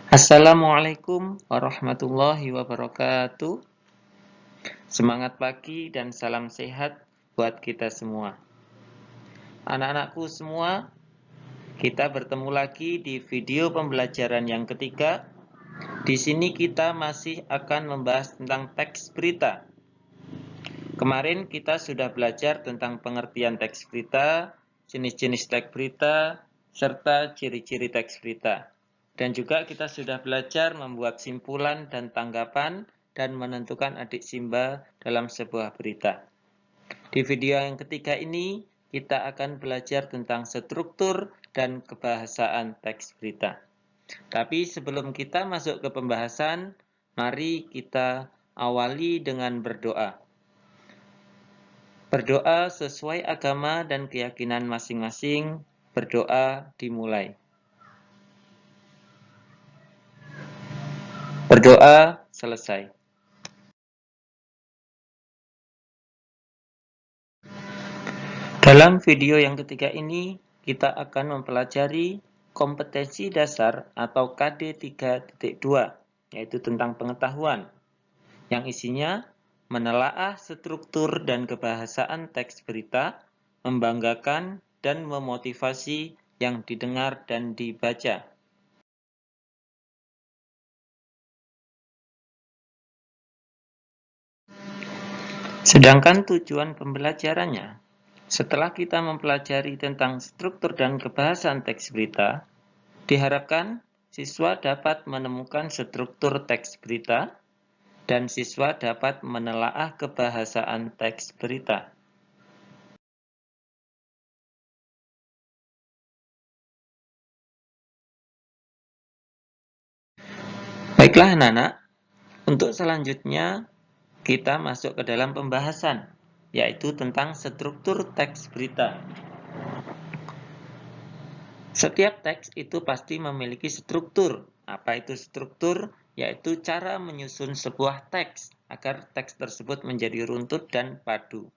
Assalamualaikum warahmatullahi wabarakatuh. Semangat pagi dan salam sehat buat kita semua. Anak-anakku semua, kita bertemu lagi di video pembelajaran yang ketiga. Di sini kita masih akan membahas tentang teks berita. Kemarin kita sudah belajar tentang pengertian teks berita, jenis-jenis teks berita, serta ciri-ciri teks berita. Dan juga kita sudah belajar membuat simpulan dan tanggapan dan menentukan adik simbol dalam sebuah berita. Di video yang ketiga ini, kita akan belajar tentang struktur dan kebahasaan teks berita. Tapi sebelum kita masuk ke pembahasan, mari kita awali dengan berdoa. Berdoa sesuai agama dan keyakinan masing-masing. Berdoa dimulai. Berdoa selesai. Dalam video yang ketiga ini, kita akan mempelajari kompetensi dasar atau KD 3.2, yaitu tentang pengetahuan, yang isinya menelaah struktur dan kebahasaan teks berita, membanggakan dan memotivasi yang didengar dan dibaca. Sedangkan tujuan pembelajarannya, setelah kita mempelajari tentang struktur dan kebahasaan teks berita, diharapkan siswa dapat menemukan struktur teks berita dan siswa dapat menelaah kebahasaan teks berita. Baiklah anak-anak, untuk selanjutnya kita masuk ke dalam pembahasan, yaitu tentang struktur teks berita. Setiap teks itu pasti memiliki struktur. Apa itu struktur? Yaitu cara menyusun sebuah teks agar teks tersebut menjadi runtut dan padu.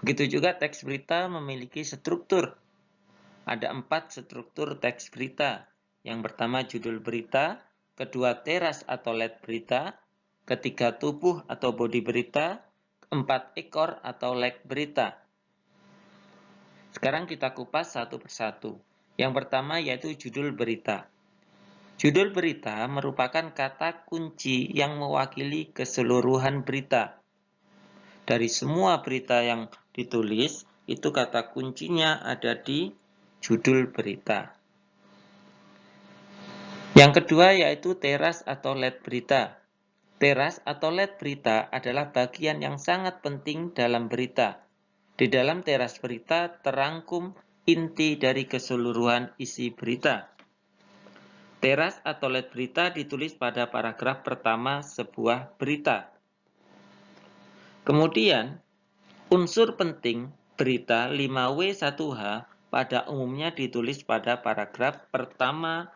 Begitu juga teks berita memiliki struktur. Ada 4 struktur teks berita. Yang pertama judul berita, kedua teras atau led berita, ketiga tubuh atau bodi berita, 4 ekor atau leg berita. Sekarang kita kupas satu persatu. Yang pertama yaitu judul berita. Judul berita merupakan kata kunci yang mewakili keseluruhan berita. Dari semua berita yang ditulis, itu kata kuncinya ada di judul berita. Yang kedua yaitu teras atau led berita. Teras atau led berita adalah bagian yang sangat penting dalam berita. Di dalam teras berita terangkum inti dari keseluruhan isi berita. Teras atau led berita ditulis pada paragraf pertama sebuah berita. Kemudian, unsur penting berita 5W1H pada umumnya ditulis pada paragraf pertama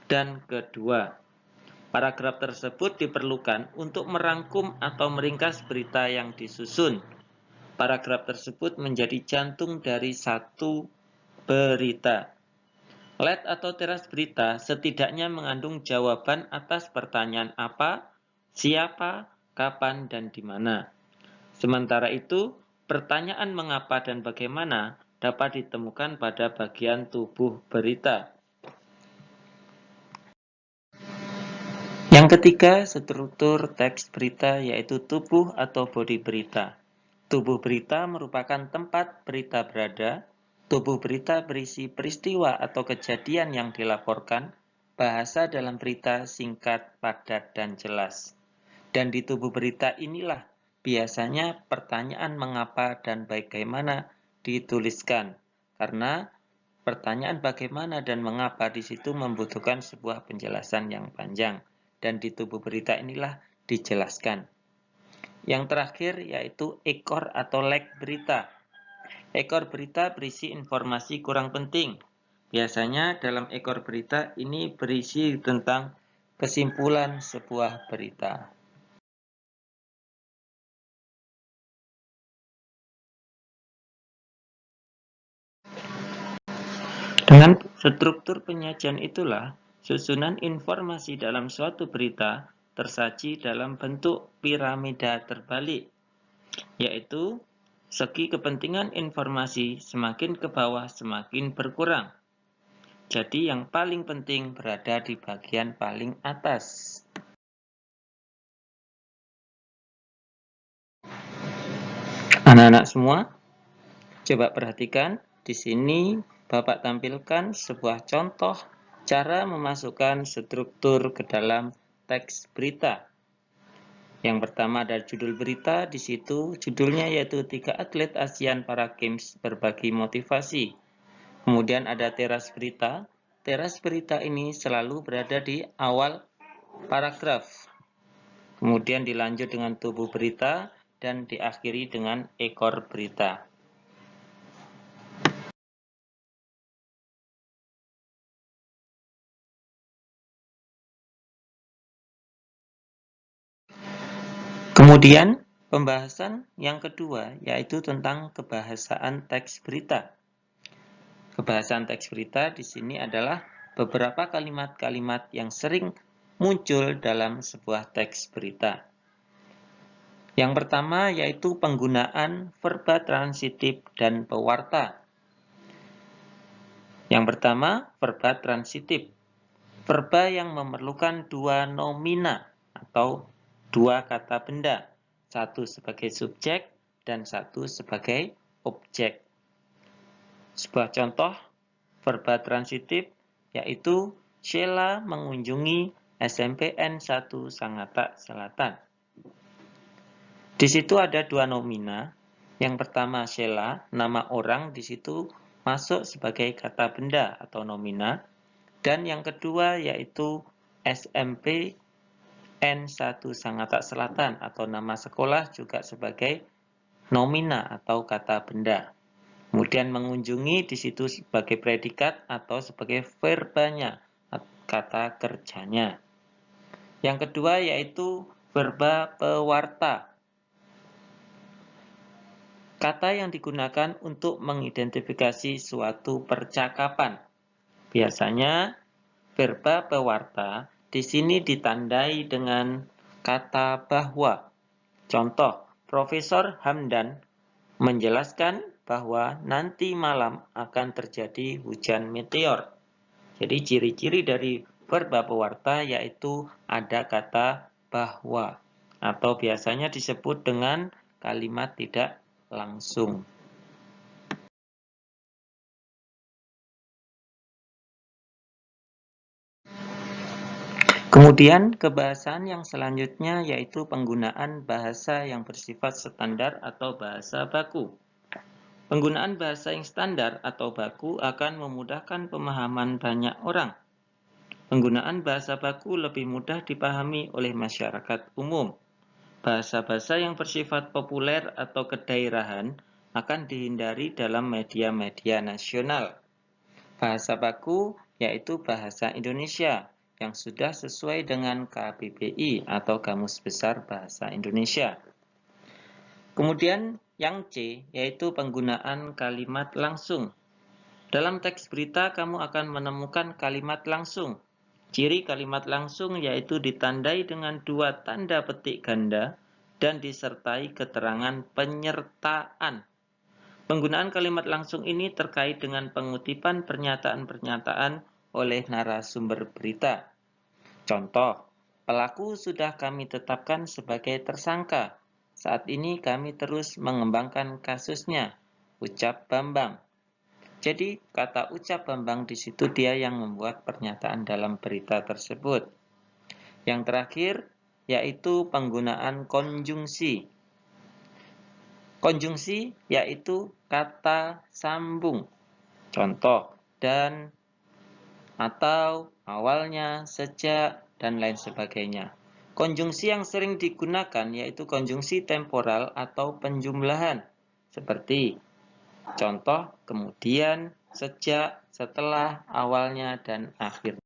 dan kedua. Paragraf tersebut diperlukan untuk merangkum atau meringkas berita yang disusun. Paragraf tersebut menjadi jantung dari satu berita. Led atau teras berita setidaknya mengandung jawaban atas pertanyaan apa, siapa, kapan, dan di mana. Sementara itu, pertanyaan mengapa dan bagaimana dapat ditemukan pada bagian tubuh berita. Yang ketiga, struktur teks berita yaitu tubuh atau bodi berita. Tubuh berita merupakan tempat berita berada. Tubuh berita berisi peristiwa atau kejadian yang dilaporkan. Bahasa dalam berita singkat, padat, dan jelas. Dan di tubuh berita inilah biasanya pertanyaan mengapa dan bagaimana dituliskan. Karena pertanyaan bagaimana dan mengapa di situ membutuhkan sebuah penjelasan yang panjang. Dan di tubuh berita inilah dijelaskan. Yang terakhir yaitu ekor atau leg berita. Ekor berita berisi informasi kurang penting. Biasanya dalam ekor berita ini berisi tentang kesimpulan sebuah berita. Dengan struktur penyajian itulah susunan informasi dalam suatu berita tersaji dalam bentuk piramida terbalik, yaitu segi kepentingan informasi semakin ke bawah semakin berkurang. Jadi yang paling penting berada di bagian paling atas. Anak-anak semua, coba perhatikan. Di sini Bapak tampilkan sebuah contoh cara memasukkan struktur ke dalam teks berita. Yang pertama ada judul berita, di situ judulnya yaitu 3 atlet ASEAN Para Games berbagi motivasi. Kemudian ada teras berita. Teras berita ini selalu berada di awal paragraf. Kemudian dilanjut dengan tubuh berita dan diakhiri dengan ekor berita. Kemudian, pembahasan yang kedua yaitu tentang kebahasaan teks berita. Kebahasaan teks berita di sini adalah beberapa kalimat-kalimat yang sering muncul dalam sebuah teks berita. Yang pertama yaitu penggunaan verba transitif dan pewarta. Yang pertama, verba transitif. Verba yang memerlukan dua nomina atau dua kata benda, satu sebagai subjek dan satu sebagai objek. Sebuah contoh verba transitif yaitu Sheila mengunjungi SMPN 1 Sangatta Selatan. Di situ ada dua nomina. Yang pertama Sheila, nama orang di situ masuk sebagai kata benda atau nomina. Dan yang kedua yaitu SMP N1 Sangatta Selatan atau nama sekolah juga sebagai nomina atau kata benda. Kemudian mengunjungi di situ sebagai predikat atau sebagai verbanya, kata kerjanya. Yang kedua yaitu verba pewarta. Kata yang digunakan untuk mengidentifikasi suatu percakapan. Biasanya verba pewarta di sini ditandai dengan kata bahwa. Contoh, Profesor Hamdan menjelaskan bahwa nanti malam akan terjadi hujan meteor. Jadi ciri-ciri dari verba pewarta yaitu ada kata bahwa atau biasanya disebut dengan kalimat tidak langsung. Kemudian kebahasaan yang selanjutnya yaitu penggunaan bahasa yang bersifat standar atau bahasa baku. Penggunaan bahasa yang standar atau baku akan memudahkan pemahaman banyak orang. Penggunaan bahasa baku lebih mudah dipahami oleh masyarakat umum. Bahasa-bahasa yang bersifat populer atau kedaerahan akan dihindari dalam media-media nasional. Bahasa baku yaitu bahasa Indonesia yang sudah sesuai dengan KBBI atau Kamus Besar Bahasa Indonesia. Kemudian yang C yaitu penggunaan kalimat langsung. Dalam teks berita kamu akan menemukan kalimat langsung. Ciri kalimat langsung yaitu ditandai dengan dua tanda petik ganda dan disertai keterangan penyertaan. Penggunaan kalimat langsung ini terkait dengan pengutipan pernyataan-pernyataan oleh narasumber berita. Contoh, pelaku sudah kami tetapkan sebagai tersangka. Saat ini kami terus mengembangkan kasusnya, ucap Bambang. Jadi, kata ucap Bambang di situ dia yang membuat pernyataan dalam berita tersebut. Yang terakhir, yaitu penggunaan konjungsi. Konjungsi yaitu kata sambung. Contoh, dan, atau, awalnya, sejak, dan lain sebagainya. Konjungsi yang sering digunakan yaitu konjungsi temporal atau penjumlahan. Seperti contoh, kemudian, sejak, setelah, awalnya, dan akhirnya.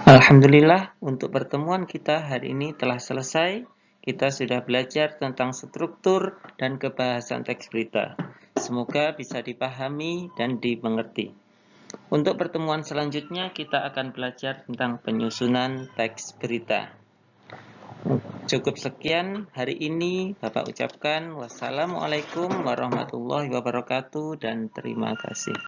Alhamdulillah, untuk pertemuan kita hari ini telah selesai. Kita sudah belajar tentang struktur dan kebahasan teks berita. Semoga bisa dipahami dan dimengerti. Untuk pertemuan selanjutnya kita akan belajar tentang penyusunan teks berita. Cukup sekian hari ini Bapak ucapkan wassalamualaikum warahmatullahi wabarakatuh dan terima kasih.